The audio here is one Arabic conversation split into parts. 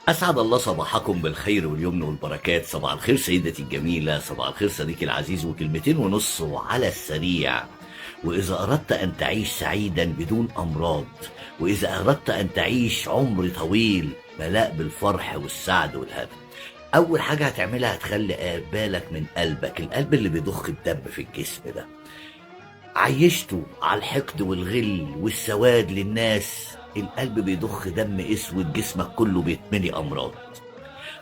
أسعد الله صباحكم بالخير واليمن والبركات. صباح الخير سيدتي الجميلة، صباح الخير صديقي العزيز، وكلمتين ونص وعلى السريع. وإذا أردت أن تعيش سعيدا بدون أمراض، وإذا أردت أن تعيش عمر طويل ملاء بالفرح والسعد والهنا، أول حاجة هتعملها هتخلي بالك من قلبك، القلب اللي بيضخ الدم في الجسم ده. عيشته على الحقد والغل والسواد للناس، القلب بيضخ دم اسود، جسمك كله بيتملي امراض.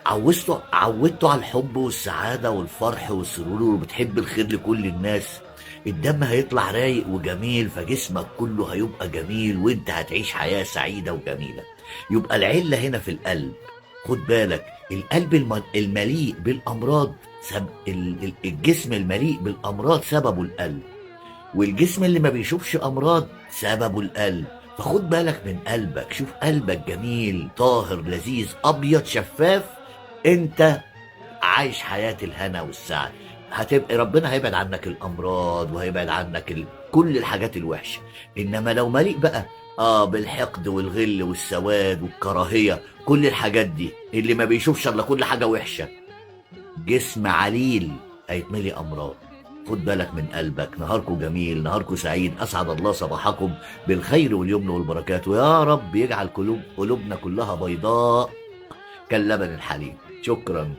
عودته على الحب والسعادة والفرح والسرور، وبتحب الخير لكل الناس، الدم هيطلع رايق وجميل، فجسمك كله هيبقى جميل، وانت هتعيش حياة سعيدة وجميلة. يبقى العلة هنا في القلب. خد بالك، القلب المليء بالأمراض، الجسم المليء بالأمراض سببه القلب، والجسم اللي ما بيشوفش امراض سببه القلب. فخد بالك من قلبك، شوف قلبك جميل طاهر لذيذ ابيض شفاف، انت عايش حياة الهنا والسعد. هتبقى ربنا هيبعد عنك الامراض، وهيبعد عنك كل الحاجات الوحشة. انما لو مليء بقى بالحقد والغل والسواد والكراهية، كل الحاجات دي اللي ما بيشوفش الا كل حاجة وحشة، جسم عليل، هيتملي امراض. خد بالك من قلبك. نهاركم جميل، نهاركم سعيد، اسعد الله صباحكم بالخير واليمن والبركات، ويا رب يجعل قلوبنا كلها بيضاء كاللبن الحليب. شكرا.